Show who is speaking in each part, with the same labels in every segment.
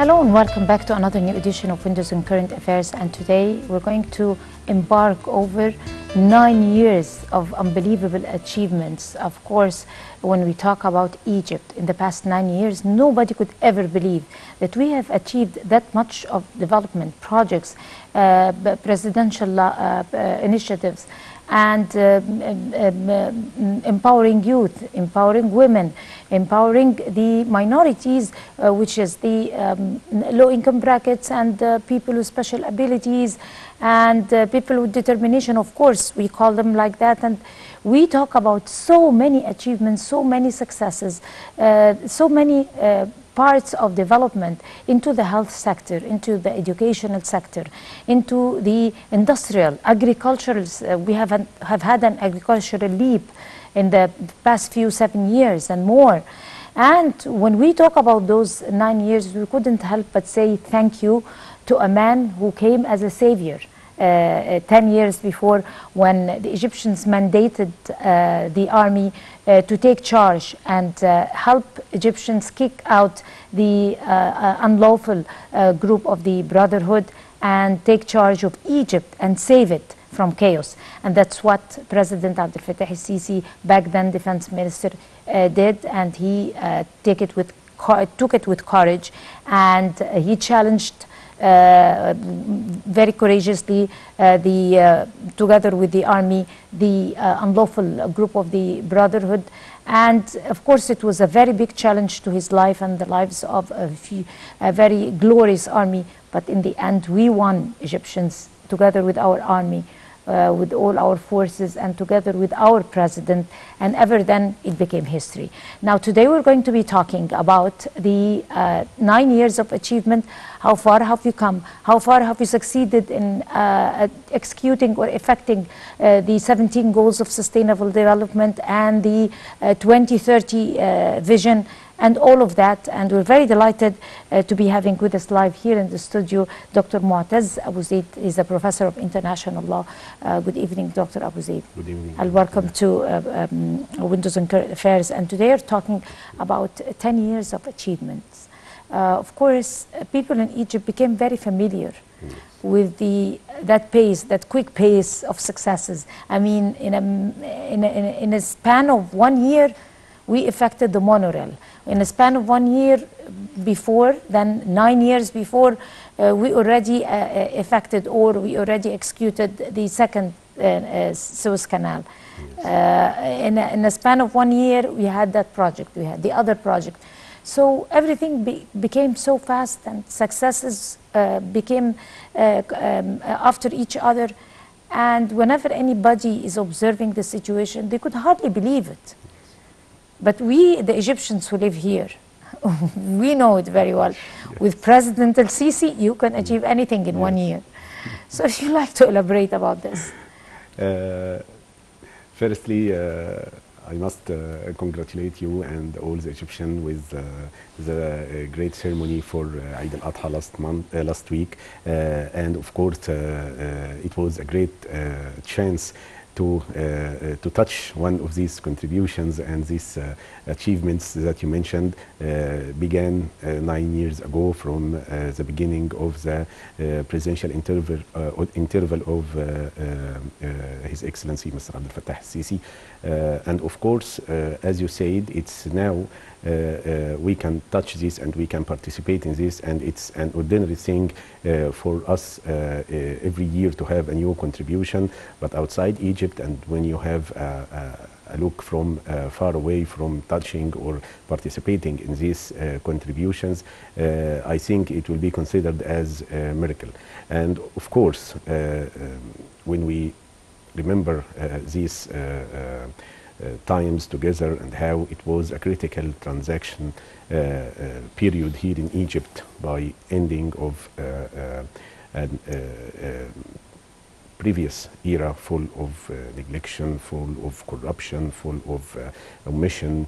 Speaker 1: Hello and welcome back to another new edition of Windows on Current Affairs, and today we're going to embark over 9 years of unbelievable achievements. Of course, when we talk about Egypt in the past 9 years, nobody could ever believe that we have achieved that much of development projects, presidential initiatives, and empowering youth, empowering women, empowering the minorities, which is the low-income brackets and people with special abilities and people with determination. Of course, we call them like that. And we talk about so many achievements, so many successes, so many parts of development into the health sector, into the educational sector, into the industrial, agricultural. We have had an agricultural leap in the past 7 years and more. And when we talk about those 9 years, we couldn't help but say thank you to a man who came as a savior 10 years before, when the Egyptians mandated the army to take charge and help Egyptians kick out the unlawful group of the Brotherhood and take charge of Egypt and save it from chaos. And that's what President Abdel Fattah al-Sisi, back then Defense Minister, did, and he took it with courage, and he challenged very courageously together with the army, the unlawful group of the Brotherhood. And of course it was a very big challenge to his life and the lives of a very glorious army, but in the end we won, Egyptians, together with our army, with all our forces, and together with our president, and ever then it became history. Now today we're going to be talking about the 9 years of achievement. How far have you come? How far have you succeeded in executing or effecting the 17 goals of sustainable development and the 2030 vision, and all of that? And we're very delighted to be having with us live here in the studio Dr. Motaaz Abu Zeid. Is a professor of international law. Good evening, Dr. Abu Zeid.
Speaker 2: Good evening.
Speaker 1: And welcome to Windows on Current Affairs. And today we're talking about 10 years of achievements. Of course, people in Egypt became very familiar with that pace, that quick pace of successes. I mean, in a span of 1 year, we effected the monorail. In a span of 1 year before, then 9 years before, we already effected, or we already executed the second Suez Canal. In a span of 1 year, we had that project, we had the other project. So everything became so fast, and successes became after each other. And whenever anybody is observing the situation, they could hardly believe it. But we, the Egyptians who live here, we know it very well. Yes. With President al-Sisi, you can achieve anything in 1 year. So if you'd like to elaborate about this.
Speaker 2: Firstly, I must congratulate you and all the Egyptians with the great ceremony for Eid al-Adha last week. And of course, it was a great chance to touch one of these contributions, and these achievements that you mentioned began 9 years ago, from the beginning of the presidential interval of His Excellency Mr. Abdel Fattah al-Sisi. And of course, as you said, it's now we can touch this and we can participate in this, and it's an ordinary thing for us every year to have a new contribution. But outside Egypt, and when you have a look from far away from touching or participating in these contributions, I think it will be considered as a miracle. And of course, when we remember these times together, and how it was a critical transaction period here in Egypt, by ending of previous era full of neglection, full of corruption, full of omission,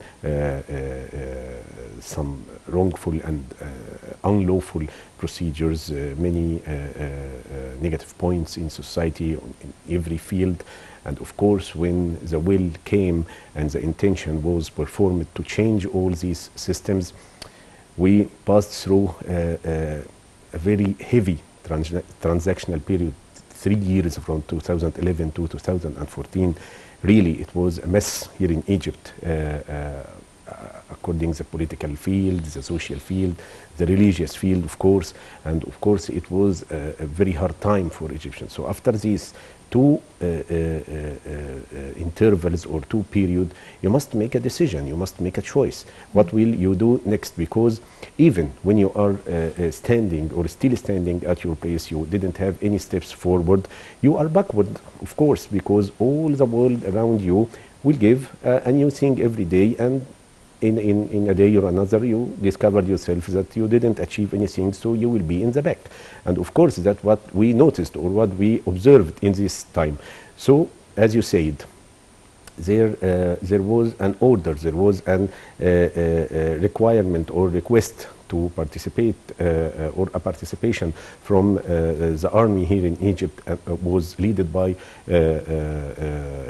Speaker 2: some wrongful and unlawful procedures, many negative points in society in every field. And of course, when the will came and the intention was performed to change all these systems, we passed through a very heavy transactional period, 3 years from 2011 to 2014. Really, it was a mess here in Egypt, according to the political field, the social field, the religious field, of course. And of course, it was a very hard time for Egyptians. So after these two intervals or two periods, you must make a decision, you must make a choice. What will you do next? Because even when you are standing or still standing at your place, you didn't have any steps forward, you are backward, of course, because all the world around you will give a new thing every day, and in a day or another you discovered yourself that you didn't achieve anything, so you will be in the back. And of course that's what we noticed or what we observed in this time. So as you said, there was an order, there was an requirement or request to participate or a participation from the army here in Egypt, was led by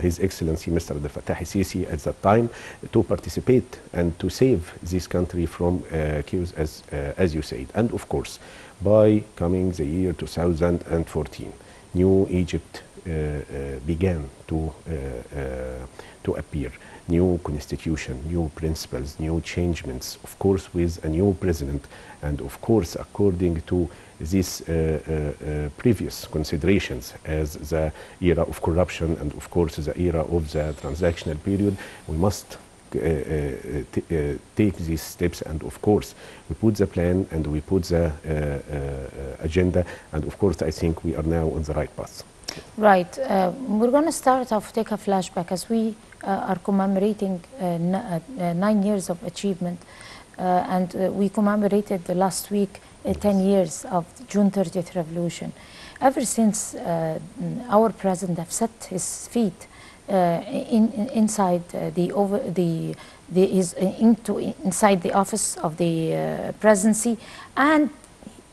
Speaker 2: His Excellency Mr. Abdel Fattah al-Sisi at that time, to participate and to save this country from chaos, as you said. And of course, by coming the year 2014, New Egypt began to appear. New constitution, new principles, new changements, of course with a new president, and of course according to these previous considerations as the era of corruption and of course the era of the transactional period, we must take these steps, and of course we put the plan and we put the agenda, and of course I think we are now on the right path.
Speaker 1: Right. We're going to start off, take a flashback, as we are commemorating 9 years of achievement, and we commemorated the last week 10 years of June 30th revolution. Ever since our president have set his feet inside inside the office of the presidency, and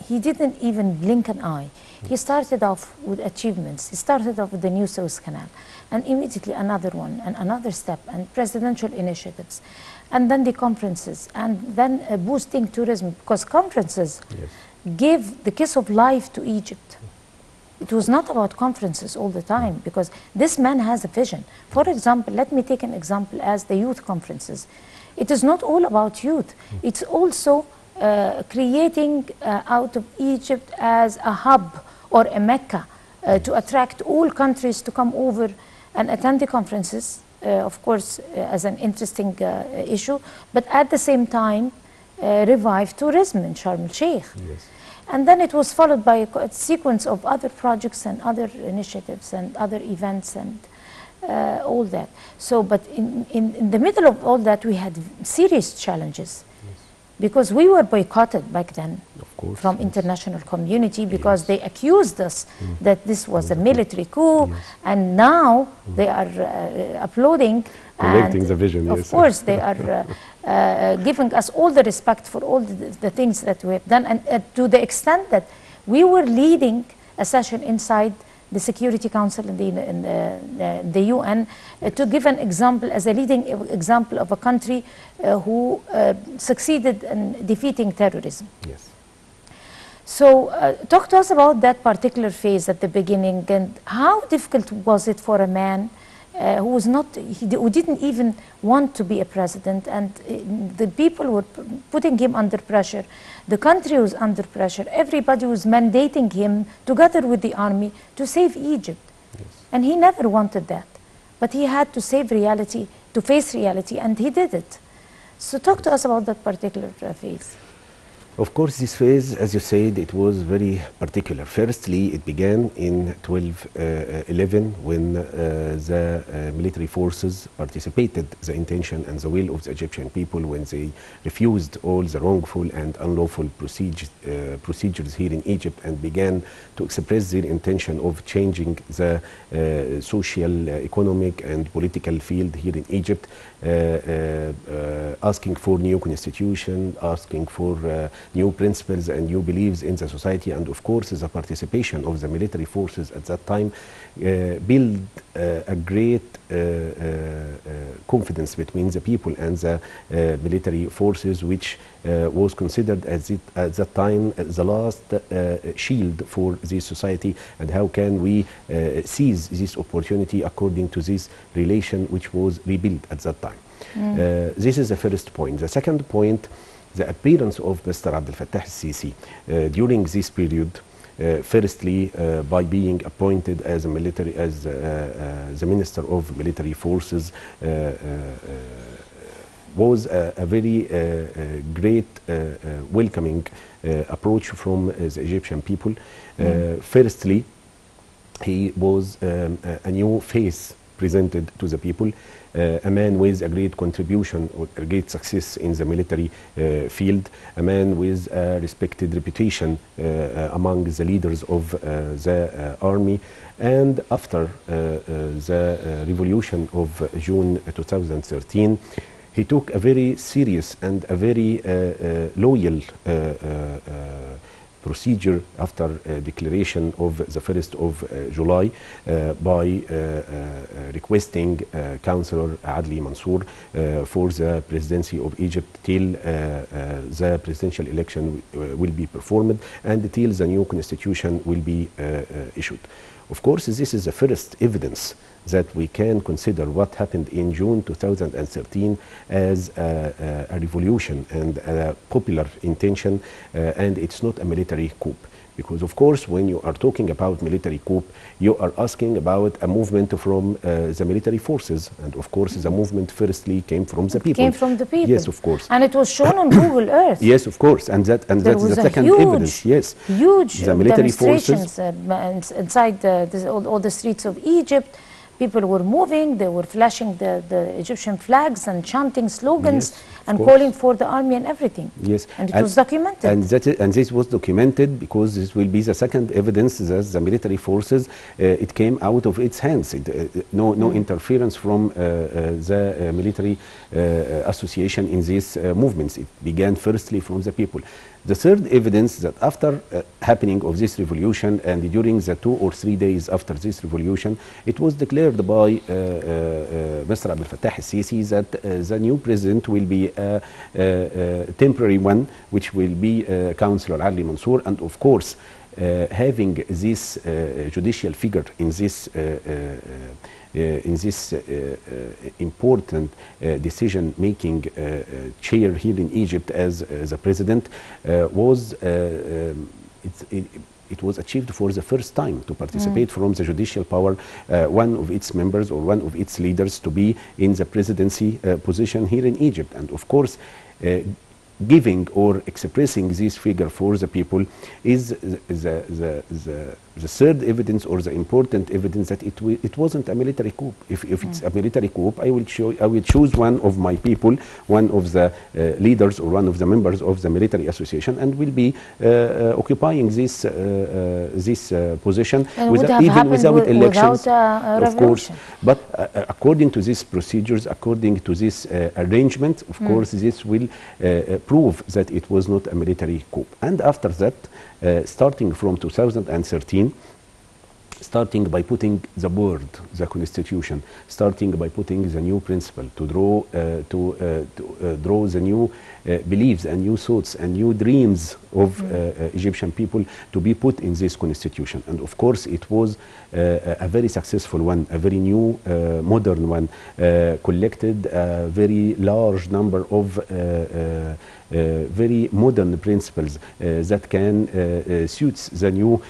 Speaker 1: he didn't even blink an eye. He started off with achievements. He started off with the new Suez Canal, and immediately another one, and another step, and presidential initiatives, and then the conferences, and then boosting tourism, because conferences gave the kiss of life to Egypt. It was not about conferences all the time, because this man has a vision. For example, let me take an example as the youth conferences. It is not all about youth. It's also creating out of Egypt as a hub or a Mecca to attract all countries to come over and attend the conferences, of course, as an interesting issue, but at the same time revive tourism in Sharm el-Sheikh.
Speaker 2: Yes.
Speaker 1: And then it was followed by a sequence of other projects and other initiatives and other events and all that. So, but in the middle of all that, we had serious challenges. Because we were boycotted back then from international community, because they accused us that this was a military coup, and now they are applauding.
Speaker 2: Correcting the vision,
Speaker 1: of course, they are giving us all the respect for all the things that we have done, and to the extent that we were leading a session inside the Security Council in the UN, to give an example as a leading example of a country who succeeded in defeating terrorism.
Speaker 2: Yes.
Speaker 1: So talk to us about that particular phase at the beginning, and how difficult was it for a man who was not, who didn't even want to be a president, and the people were putting him under pressure. The country was under pressure. Everybody was mandating him, together with the army, to save Egypt.
Speaker 2: Yes.
Speaker 1: And he never wanted that. But he had to save reality, to face reality, and he did it. So talk to us about that particular phase.
Speaker 2: Of course, this phase, as you said, it was very particular. Firstly, it began in 1211 when the military forces participated the intention and the will of the Egyptian people, when they refused all the wrongful and unlawful procedures here in Egypt, and began to express their intention of changing the social, economic and political field here in Egypt, asking for new constitution, asking for new principles and new beliefs in the society, and of course the participation of the military forces at that time build a great confidence between the people and the military forces, which was considered at that time the last shield for this society. And how can we seize this opportunity according to this relation which was rebuilt at that time? This is the first point. The second point, the appearance of Mr. Abdel Fattah al-Sisi during this period, firstly by being appointed as the Minister of Military Forces, was a very great welcoming approach from the Egyptian people. Firstly, he was a new face presented to the people, a man with a great contribution or a great success in the military field, a man with a respected reputation among the leaders of the army. And after the revolution of June 2013, he took a very serious and a very loyal procedure after declaration of the 1st of July by requesting Councillor Adli Mansour for the presidency of Egypt till the presidential election will be performed and till the new constitution will be issued. Of course, this is the first evidence that we can consider what happened in June 2013 as a revolution and a popular intention, and it's not a military coup. Because of course, when you are talking about military coup, you are asking about a movement from the military forces, and of course the movement firstly came from the people.
Speaker 1: Came from the people.
Speaker 2: Yes, of course.
Speaker 1: And it was shown on Google Earth.
Speaker 2: Yes, of course, and that's the second evidence. Yes,
Speaker 1: huge
Speaker 2: the military
Speaker 1: demonstrations
Speaker 2: forces
Speaker 1: inside all the streets of Egypt. People were moving, they were flashing the Egyptian flags and chanting slogans,
Speaker 2: yes,
Speaker 1: and calling for the army and everything.
Speaker 2: Yes.
Speaker 1: And it was documented.
Speaker 2: And this was documented because this will be the second evidence that the military forces, it came out of its hands. No interference from the military association in these movements. It began firstly from the people. The third evidence that after happening of this revolution and during the 2 or 3 days after this revolution, it was declared by Mr. Abdel Fattah al-Sisi that the new president will be a temporary one, which will be Councillor Adli Mansour. And of course, having this judicial figure in this important decision-making chair here in Egypt as the president was it was achieved for the first time to participate from the judicial power, one of its members or one of its leaders to be in the presidency position here in Egypt. And of course, giving or expressing this figure for the people is the third evidence or the important evidence that it wasn't a military coup. If it's a military coup, I will choose one of my people, one of the leaders or one of the members of the military association, and will be occupying this position even without elections, of course. But according to these procedures, according to this arrangement, of course, this will prove that it was not a military coup. And after that, starting from 2013, starting by putting the word, the constitution, starting by putting the new principle to draw the new beliefs and new thoughts and new dreams of Egyptian people to be put in this constitution. And of course, it was a very successful one, a very new, modern one, collected a very large number of very modern principles that can suit the new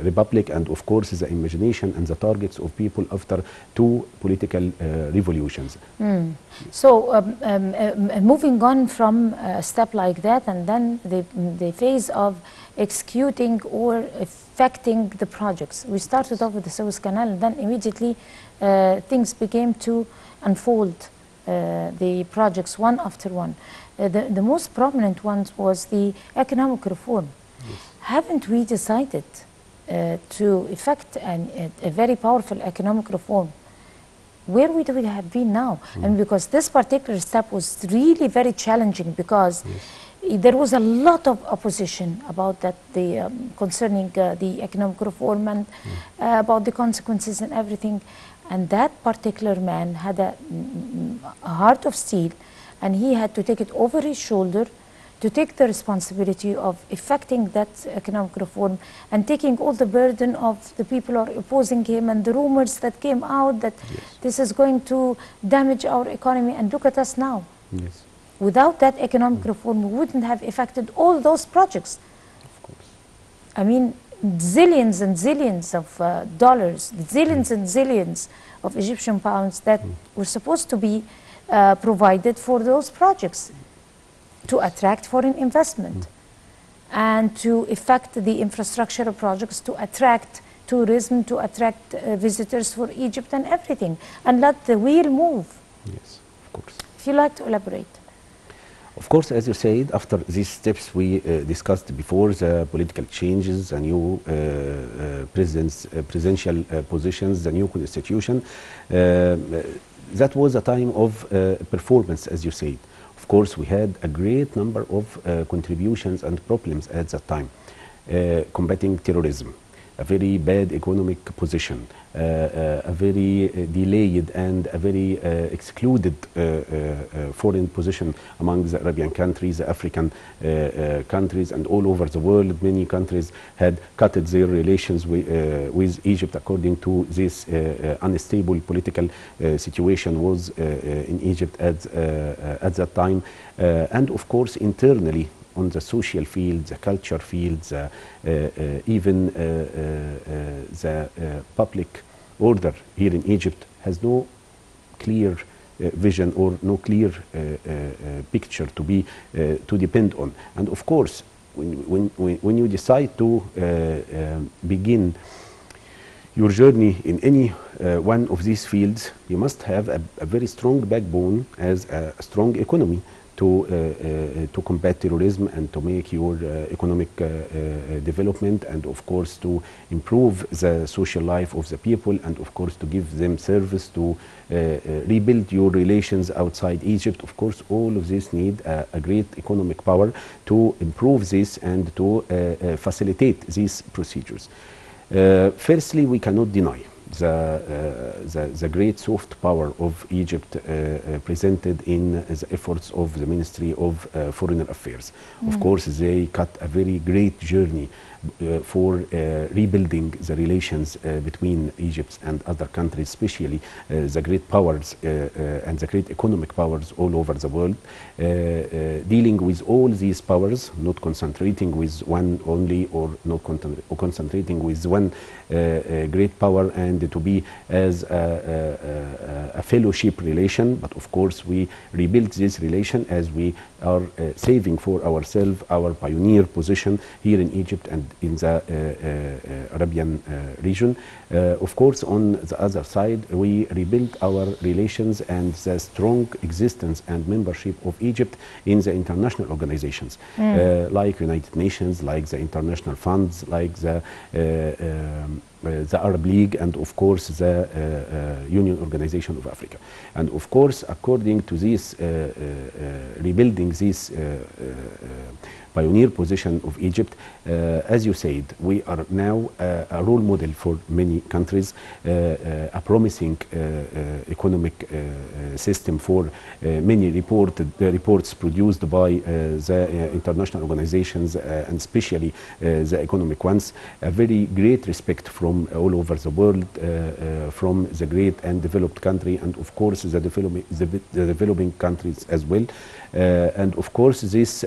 Speaker 2: republic and of course the imagination and the targets of people after 2 political revolutions.
Speaker 1: So moving on from a step like that, and then the phase of executing or effecting the projects. We started off with the Suez Canal, and then immediately things began to unfold, the projects one after one. The most prominent one was the economic reform. Yes. Haven't we decided to effect a very powerful economic reform? Where would we have been now? And because this particular step was really very challenging, because there was a lot of opposition about that, concerning the economic reform and about the consequences and everything. And that particular man had a heart of steel, and he had to take it over his shoulder to take the responsibility of effecting that economic reform and taking all the burden of the people who are opposing him and the rumors that came out that this is going to damage our economy. And look at us now.
Speaker 2: Yes.
Speaker 1: Without that economic reform, we wouldn't have effected all those projects.
Speaker 2: Of course.
Speaker 1: I mean, zillions and zillions of dollars, zillions and zillions of Egyptian pounds that were supposed to be provided for those projects to attract foreign investment and to effect the infrastructural projects to attract tourism, to attract visitors for Egypt and everything, and let the wheel move.
Speaker 2: Yes, of course.
Speaker 1: If you like to elaborate.
Speaker 2: Of course, as you said, after these steps we discussed before, the political changes, the new presidential positions, the new constitution, that was a time of performance, as you said. Of course, we had a great number of contributions and problems at that time. Combating terrorism, a very bad economic position, a very delayed and a very excluded foreign position among the Arabian countries, the African countries, and all over the world. Many countries had cut their relations with Egypt according to this unstable political situation was in Egypt at that time. And of course, internally, on the social field, the culture field, even the public order here in Egypt has no clear vision or no clear picture to depend on. And of course, when you decide to begin your journey in any one of these fields, you must have a very strong backbone as a strong economy to combat terrorism and to make your economic development, and of course to improve the social life of the people, and of course to give them service, to rebuild your relations outside Egypt. Of course, all of this need a great economic power to improve this and to facilitate these procedures. Firstly, we cannot deny the great soft power of Egypt presented in the efforts of the Ministry of Foreign Affairs. Of course, they cut a very great journey for rebuilding the relations between Egypt and other countries, especially the great powers and the great economic powers all over the world, dealing with all these powers, not concentrating with one only, or not concentrating with one great power, and to be as a fellowship relation. But of course, we rebuilt this relation as we are saving for ourselves our pioneer position here in Egypt and in the Arabian region. Of course, on the other side, we rebuilt our relations and the strong existence and membership of Egypt in the international organizations, like United Nations, like the international funds, like the Arab League, and of course the Union Organization of Africa. And of course, according to this rebuilding this pioneer position of Egypt, as you said, we are now a role model for many countries, a promising economic system for many reports produced by the international organizations, and especially the economic ones. A very great respect from all over the world, from the great and developed country, and of course the developing countries as well. And of course, this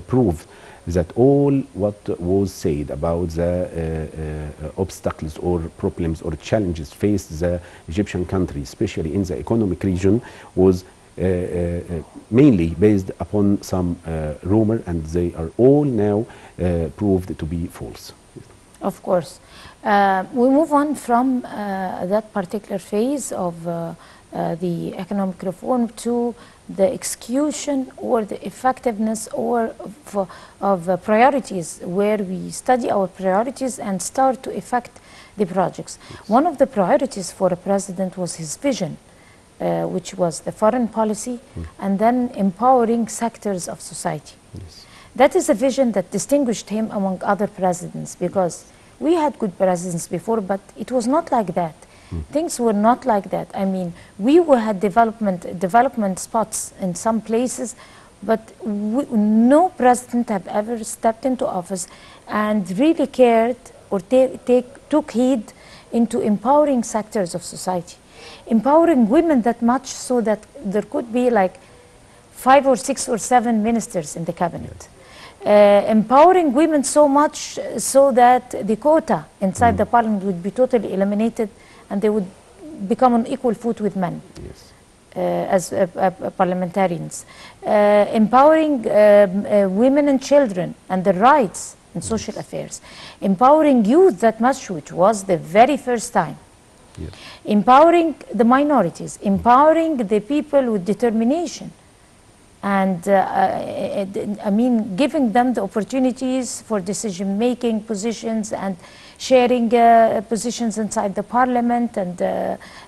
Speaker 2: proved that all what was said about the obstacles or problems or challenges faced the Egyptian country, especially in the economic region, was mainly based upon some rumor, and they are all now proved to be false.
Speaker 1: Of course. We move on from that particular phase of the economic reform to the execution or the effectiveness of priorities, where we study our priorities and start to effect the projects. Yes. One of the priorities for a president was his vision, which was the foreign policy, and then empowering sectors of society.
Speaker 2: Yes.
Speaker 1: That is a vision that distinguished him among other presidents, because we had good presidents before, but it was not like that. Things were not like that. I mean, we had development spots in some places, but no president have ever stepped into office and really cared or took heed into empowering sectors of society, empowering women that much so that there could be like 5 or 6 or 7 ministers in the cabinet. Empowering women so much so that the quota inside the parliament would be totally eliminated and they would become on equal foot with men.
Speaker 2: Yes.
Speaker 1: As parliamentarians, empowering women and children and their rights in social affairs, empowering youth that much, which was the very first time, empowering the minorities, empowering the people with determination, and I mean, giving them the opportunities for decision-making positions and sharing positions inside the parliament and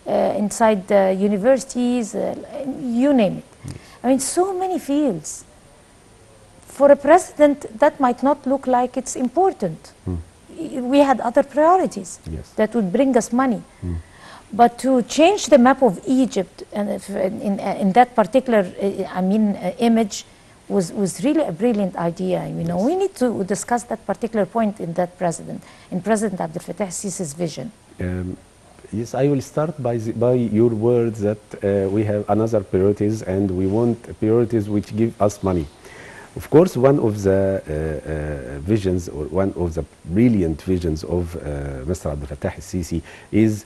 Speaker 1: inside the universities, you name it. I mean, so many fields. For a president, that might not look like it's important. We had other priorities that would bring us money. But to change the map of Egypt and in that particular, image was really a brilliant idea. You know, we need to discuss that particular point in President Abdel Fattah Sisi's vision.
Speaker 2: Yes, I will start by your words that we have another priorities and we want priorities which give us money. Of course, one of the visions or one of the brilliant visions of Mr. Abdel Fattah Sisi is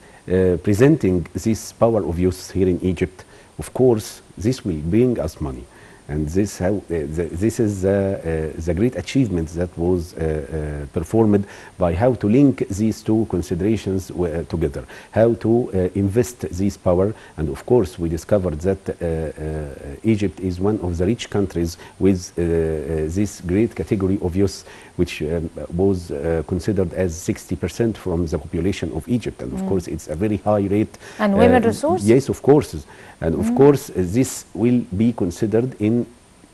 Speaker 2: presenting this power of youth here in Egypt. Of course, this will bring us money. And this is the great achievement that was performed by how to link these two considerations together, how to invest this power. And of course, we discovered that Egypt is one of the rich countries with this great category of youth, which was considered as 60% from the population of Egypt. And of course, it's a very high rate.
Speaker 1: And women resources?
Speaker 2: Yes, of course. And of course, this will be considered in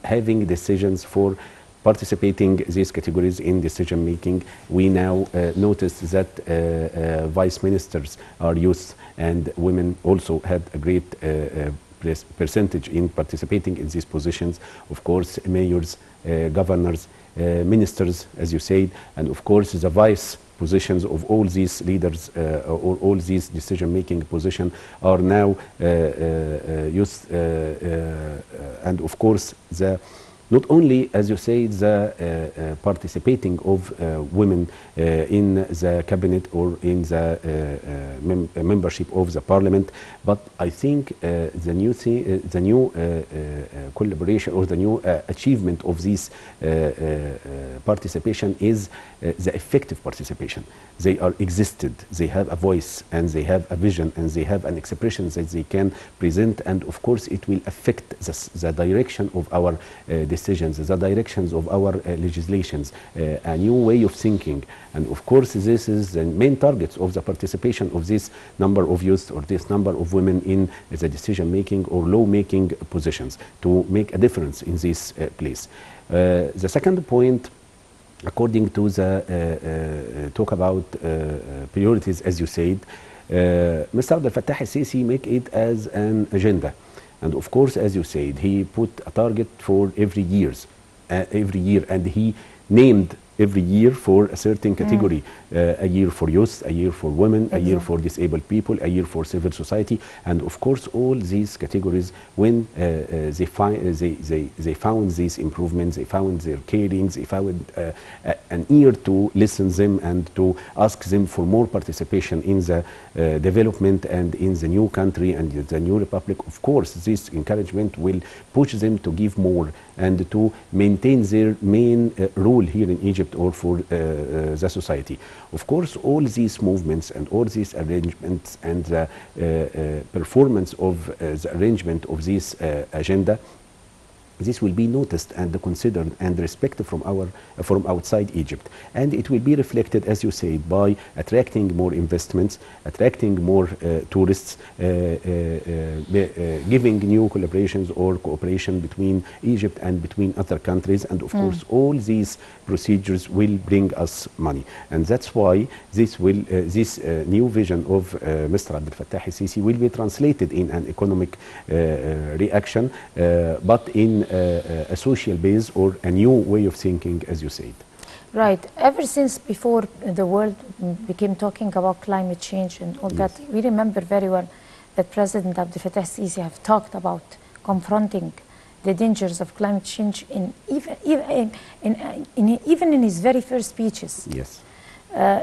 Speaker 2: having decisions for participating these categories in decision making. We now notice that vice ministers are youth, and women also had a great percentage in participating in these positions. Of course, mayors, governors, ministers, as you said, and of course the vice positions of all these leaders or all these decision-making positions are now youth, and of course not only, as you say, the participating of women in the cabinet or in the membership of the parliament, but I think the new collaboration or the new achievement of this participation is the effective participation. They are existed, they have a voice, and they have a vision, and they have an expression that they can present, and of course it will affect the direction of our decisions, the directions of our legislations, a new way of thinking. And of course this is the main targets of the participation of this number of youth or this number of women in the decision making or law making positions to make a difference in this place. The second point, according to the talk about priorities, as you said, Mr. Abdel Fattah Sisi make it as an agenda. And of course, as you said, he put a target for every year, and he named every year for a certain category, a year for youth, a year for women, a year for disabled people, a year for civil society. And of course, all these categories, when they found these improvements, they found their carings, they found an ear to listen them and to ask them for more participation in the development and in the new country and the new republic. Of course, this encouragement will push them to give more and to maintain their main role here in Egypt or for the society. Of course, all these movements and all these arrangements and the performance of the arrangement of this agenda this will be noticed and considered and respected from outside Egypt, and it will be reflected, as you said, by attracting more investments, attracting more tourists, giving new collaborations or cooperation between Egypt and between other countries, and of course all these procedures will bring us money. And that's why this new vision of Mr. Abdel Fattah el-Sisi will be translated in an economic reaction, but in a social base or a new way of thinking, as you said.
Speaker 1: Right. Ever since before the world became talking about climate change and all that, we remember very well that President Abdel Fattah el-Sisi have talked about confronting the dangers of climate change even in his very first speeches.
Speaker 2: Yes.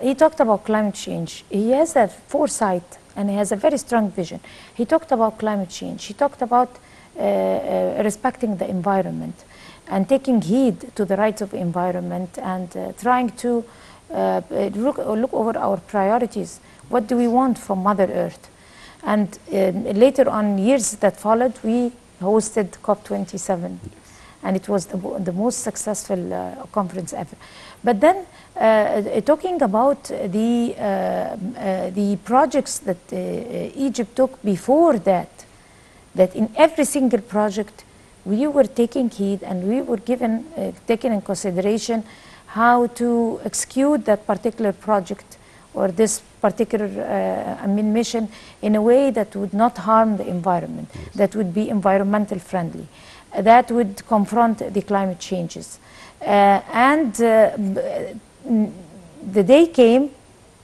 Speaker 1: He talked about climate change. He has a foresight and he has a very strong vision. He talked about climate change. He talked about respecting the environment and taking heed to the rights of the environment and trying to look over our priorities. What do we want from Mother Earth? And later on, years that followed, we hosted COP27. Yes. And it was the most successful conference ever. But then, talking about the projects that Egypt took before that in every single project, we were taking heed and we were taking in consideration how to execute that particular project or this particular mission in a way that would not harm the environment, yes, that would be environmental friendly, that would confront the climate changes. The day came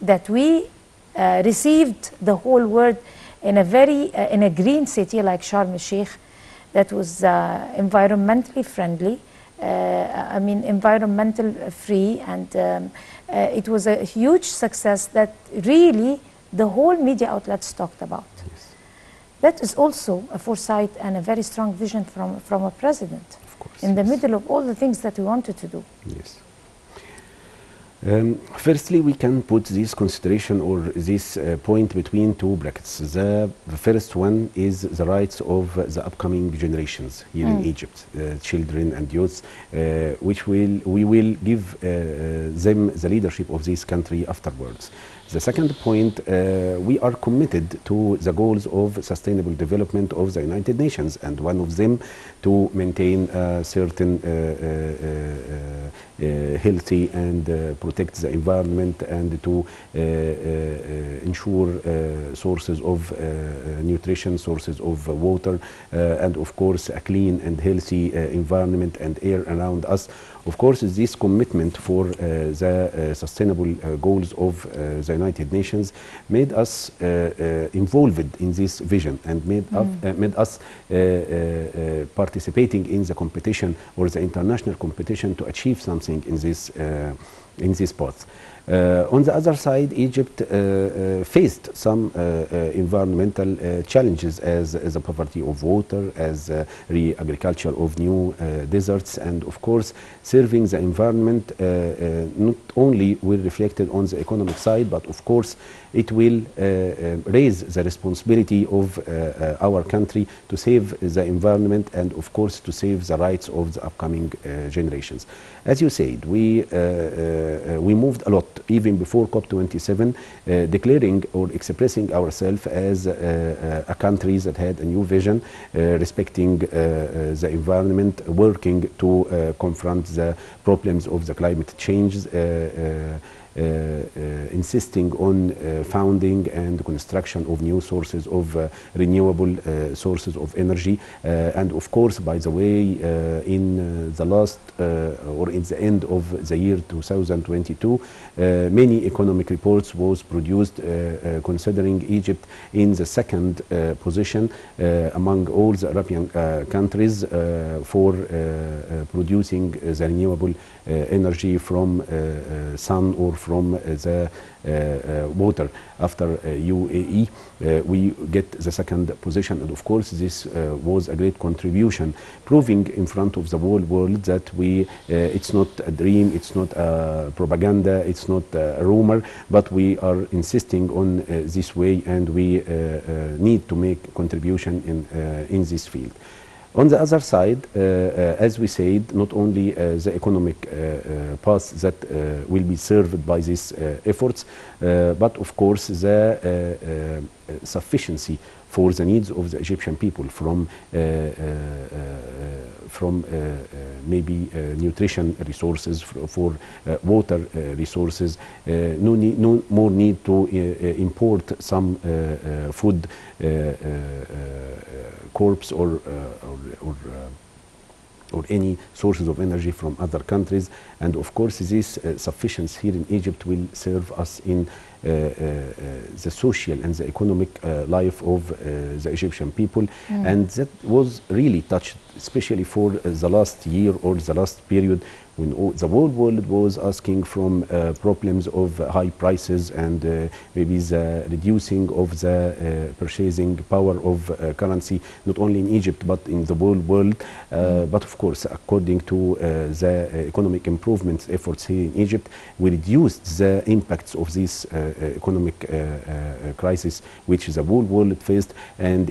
Speaker 1: that we received the whole world in a green city like Sharm el-Sheikh that was environmentally friendly, environmental free, and it was a huge success that really the whole media outlets talked about. Yes. That is also a foresight and a very strong vision from a president, of course, in the middle of all the things that we wanted to do.
Speaker 2: Yes. Firstly, we can put this consideration or this point between two brackets. The first one is the rights of the upcoming generations here in Egypt, children and youths, which we will give them the leadership of this country afterwards. The second point, we are committed to the goals of sustainable development of the United Nations, and one of them to maintain a certain healthy and protect the environment, and to ensure sources of nutrition, sources of water, and of course a clean and healthy environment and air around us. Of course, this commitment for the sustainable goals of the United Nations made us involved in this vision and made us participating in the competition or the international competition to achieve something in this path. On the other side, Egypt faced some environmental challenges as the poverty of water, as re-agriculture of new deserts, and of course serving the environment not only will reflected on the economic side, but of course it will raise the responsibility of our country to save the environment and of course to save the rights of the upcoming generations. As you said, we moved a lot even before COP27, declaring or expressing ourselves as a country that had a new vision, respecting the environment, working to confront the problems of the climate change, insisting on founding and construction of new sources of renewable sources of energy, and of course, by the way, in the last or in the end of the year 2022, many economic reports was produced considering Egypt in the second position among all the European countries for producing the renewable energy from sun or from the water. After UAE, we get the second position, and of course this was a great contribution, proving in front of the whole world that it's not a dream, it's not a propaganda, it's not a rumor, but we are insisting on this way, and we need to make contribution in this field. On the other side, as we said, not only the economic path that will be served by these efforts, but of course the sufficiency for the needs of the Egyptian people from maybe nutrition resources, for water resources, no more need to import some food crops or any sources of energy from other countries. And of course this sufficiency here in Egypt will serve us in the social and the economic life of the Egyptian people. And that was really touched, especially for the last year or the last period, when the whole world was asking from problems of high prices and maybe the reducing of the purchasing power of currency, not only in Egypt but in the whole world. But of course, according to the economic improvements efforts here in Egypt, we reduced the impacts of this economic crisis which the whole world faced, and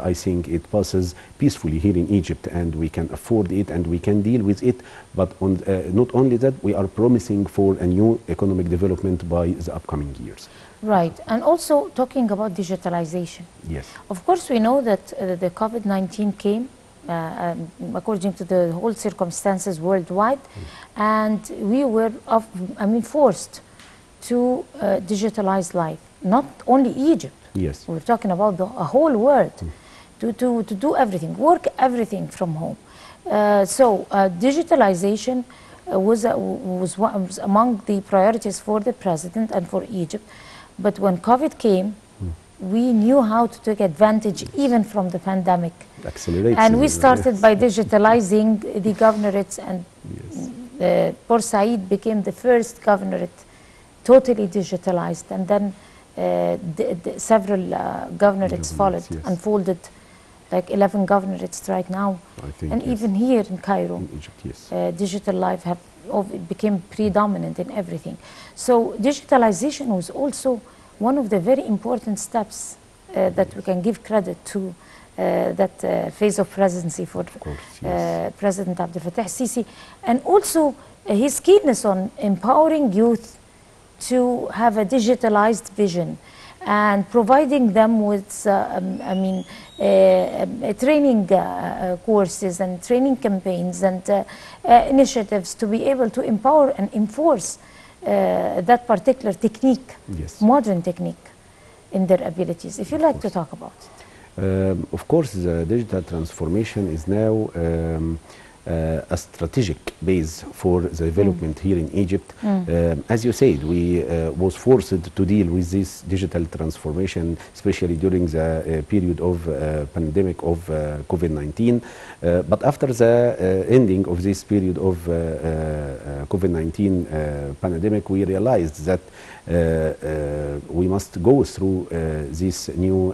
Speaker 2: I think it passes peacefully here in Egypt, and we can afford it and we can deal with it. But not only that, we are promising for a new economic development by the upcoming years.
Speaker 1: Right, and also talking about digitalization.
Speaker 2: Yes.
Speaker 1: Of course, we know that the COVID-19 came according to the whole circumstances worldwide, and we were forced to digitalize life. Not only Egypt.
Speaker 2: Yes.
Speaker 1: We're talking about the whole world, to do everything, work everything from home. So digitalization was among the priorities for the president and for Egypt. But when COVID came, we knew how to take advantage even from the pandemic.
Speaker 2: Accelerate.
Speaker 1: And we started by digitalizing the governorates, and Port Said became the first governorate totally digitalized, and then several governorates followed, unfolded, like 11 governorates right now,
Speaker 2: I think,
Speaker 1: and even here in Cairo,
Speaker 2: in Egypt, yes.
Speaker 1: digital life became predominant in everything. So digitalization was also one of the very important steps that we can give credit to that phase of presidency for President Abdel Fattah Sisi, and also his keenness on empowering youth to have a digitalized vision and providing them with training courses and training campaigns and initiatives to be able to empower and enforce that particular technique, modern technique, in their abilities. If you'd like to talk about it.
Speaker 2: Of course, the digital transformation is now a strategic base for the development here in Egypt. As you said, we was forced to deal with this digital transformation, especially during the period of pandemic of COVID-19. But after the ending of this period of COVID-19 pandemic, we realized that we must go through this new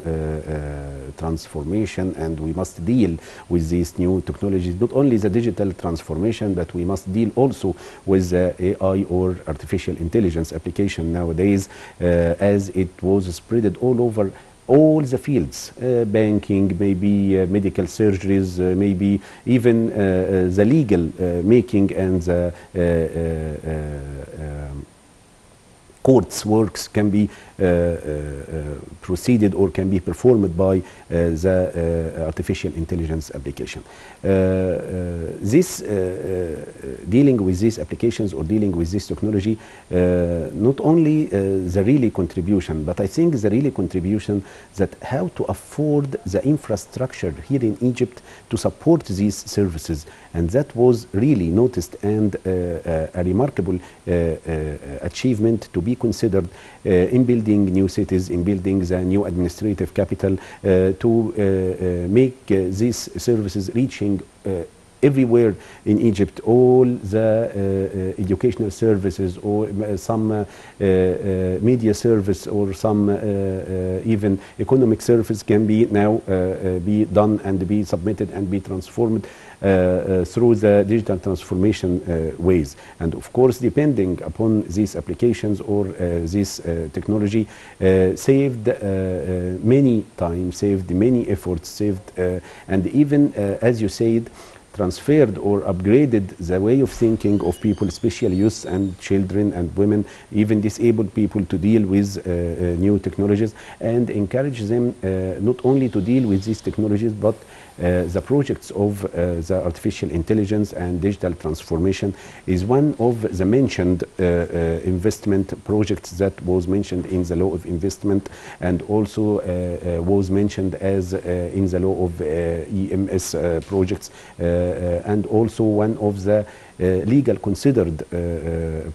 Speaker 2: transformation, and we must deal with these new technologies, not only the digital transformation, but we must deal also with the AI or artificial intelligence application nowadays, as it was spread all over all the fields, banking, maybe medical surgeries, maybe even the legal making and the courts works can be proceeded or can be performed by the artificial intelligence application. Dealing with these applications or dealing with this technology, not only the really contribution, but I think the really contribution that how to afford the infrastructure here in Egypt to support these services, and that was really noticed and a remarkable achievement to be considered in building new cities, in building the new administrative capital, to make these services reaching everywhere in Egypt, all the educational services or some media service or some even economic service can be now be done and be submitted and be transformed through the digital transformation ways. And of course, depending upon these applications or this technology, saved many time, saved many efforts, saved and even, as you said, transferred or upgraded the way of thinking of people, especially youth and children and women, even disabled people, to deal with new technologies, and encourage them not only to deal with these technologies, but the projects of the artificial intelligence and digital transformation is one of the mentioned investment projects that was mentioned in the law of investment, and also was mentioned as in the law of EMS projects, and also one of the legal considered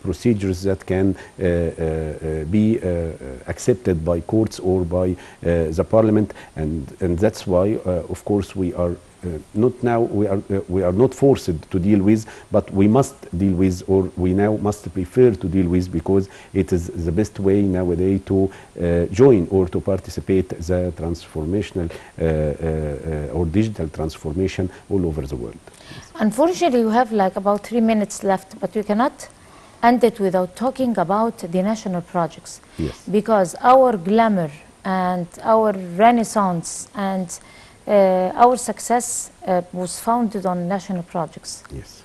Speaker 2: procedures that can be accepted by courts or by the parliament, and that's why of course we are we are not forced to deal with, but we must deal with, or we now must prefer to deal with, because it is the best way nowadays to join or to participate the transformational or digital transformation all over the world.
Speaker 1: Unfortunately, you have like about 3 minutes left, but we cannot end it without talking about the national projects.
Speaker 2: Yes.
Speaker 1: Because our glamour and our renaissance and our success was founded on national projects.
Speaker 2: Yes.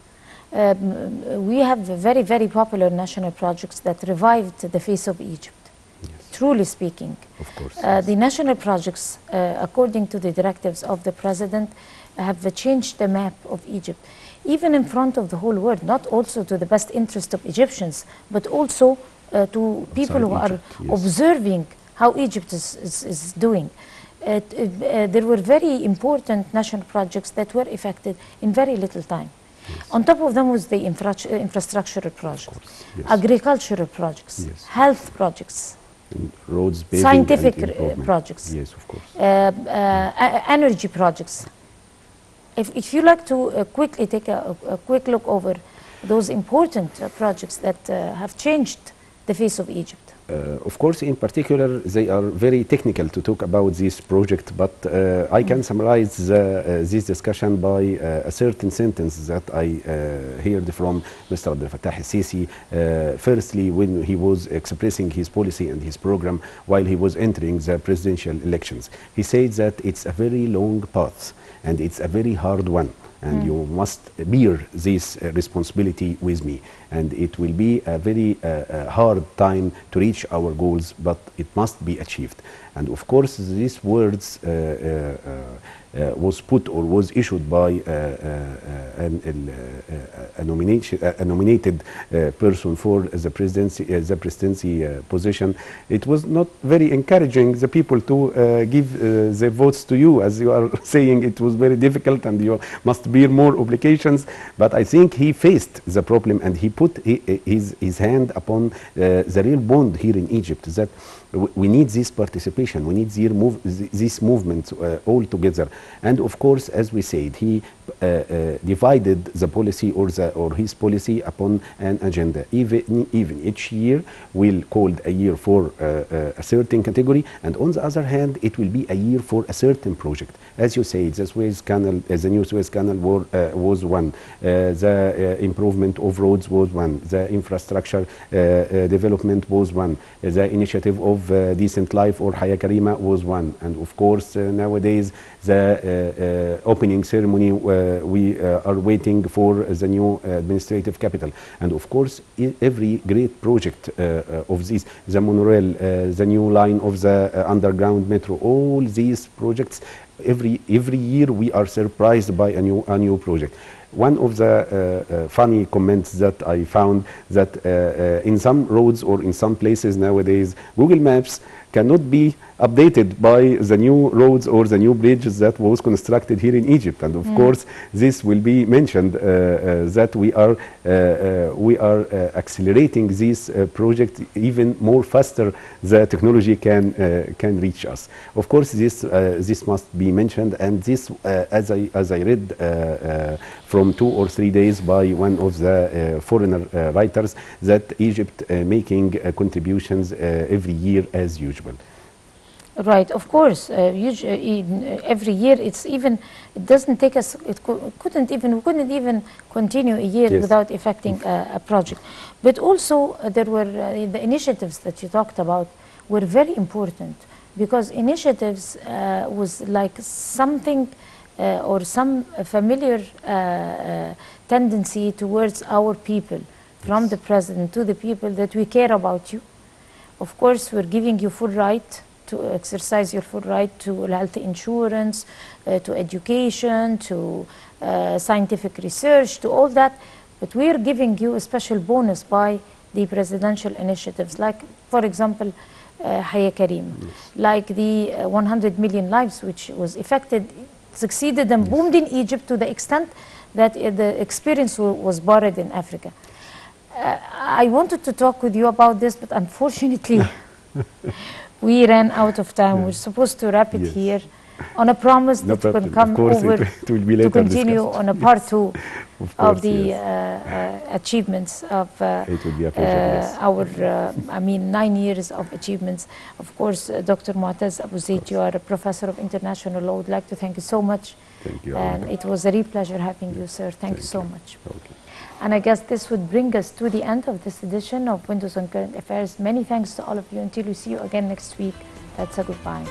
Speaker 1: We have very, very popular national projects that revived the face of Egypt.
Speaker 2: Yes.
Speaker 1: Truly speaking.
Speaker 2: Of course. Yes.
Speaker 1: The national projects, according to the directives of the president, have changed the map of Egypt, even in front of the whole world, not also to the best interest of Egyptians, but also to people who are observing how Egypt is doing. There were very important national projects that were effected in very little time. Yes. On top of them was the infrastructural projects, yes. Agricultural projects, yes. Health projects,
Speaker 2: roads,
Speaker 1: scientific projects,
Speaker 2: yes, of course.
Speaker 1: Energy projects. If you like to quickly take a quick look over those important projects that have changed the face of Egypt.
Speaker 2: Of course, in particular, they are very technical to talk about this project, but I can summarize this discussion by a certain sentence that I heard from Mr. Abdel Fattah al-Sisi, firstly when he was expressing his policy and his program while he was entering the presidential elections. He said that it's a very long path and it's a very hard one, and you must bear this responsibility with me, and it will be a very hard time to reach our goals, but it must be achieved. And of course these words was put or was issued by a nominated person for the presidency position. It was not very encouraging the people to give their votes to you, as you are saying. It was very difficult and you must bear more obligations, but I think he faced the problem and he put his hand upon the real bond here in Egypt, that we need this participation, we need this movement all together. And of course, as we said, he divided the policy or his policy upon an agenda. Even each year will called a year for a certain category, and on the other hand, it will be a year for a certain project. As you say, the Suez Canal, the new Suez Canal was one, the improvement of roads was one, the infrastructure development was one, the initiative of Decent Life or Haya Karima was one, and of course nowadays the opening ceremony, we are waiting for the new administrative capital, and of course every great project of this, the monorail, the new line of the underground metro, all these projects, every year we are surprised by a new project. One of the funny comments that I found, that in some roads or in some places nowadays, Google Maps cannot be updated by the new roads or the new bridges that was constructed here in Egypt. And of course, this will be mentioned, that we are accelerating this project even more faster. The technology can reach us. Of course, this must be mentioned, and this, as I read from from 2 or 3 days by one of the foreigner writers that Egypt making contributions every year as usual.
Speaker 1: Right, of course. Every year, it doesn't take us. We couldn't even continue a year
Speaker 2: Yes.
Speaker 1: without effecting a project. But also, there were the initiatives that you talked about were very important, because initiatives was like something or some familiar tendency towards our people, from the president to the people, that we care about you. Of course, we're giving you full right to exercise your full right to health insurance, to education, to scientific research, to all that. But we are giving you a special bonus by the presidential initiatives, like, for example, Haya Karim,
Speaker 2: Yes.
Speaker 1: like the 100 million lives which was affected, succeeded and boomed in Egypt to the extent that the experience was borrowed in Africa. I wanted to talk with you about this, but unfortunately, we ran out of time.
Speaker 2: Yeah.
Speaker 1: We're supposed to wrap it
Speaker 2: Yes.
Speaker 1: here on a promise
Speaker 2: No
Speaker 1: that you can
Speaker 2: problem.
Speaker 1: come
Speaker 2: Of course,
Speaker 1: over
Speaker 2: it will be
Speaker 1: to
Speaker 2: later
Speaker 1: continue
Speaker 2: discussed.
Speaker 1: on a part two
Speaker 2: Of
Speaker 1: of
Speaker 2: course,
Speaker 1: the
Speaker 2: yes.
Speaker 1: achievements of
Speaker 2: It will be a pleasure, yes.
Speaker 1: our, 9 years of achievements. Of course, Dr. Motaaz Abu Zeid, you are a professor of international law. I would like to thank you so much.
Speaker 2: Thank you.
Speaker 1: And it was a real pleasure having you, sir. Thank you so much.
Speaker 2: Okay.
Speaker 1: And I guess this would bring us to the end of this edition of Windows on Current Affairs. Many thanks to all of you. Until we see you again next week, that's a goodbye.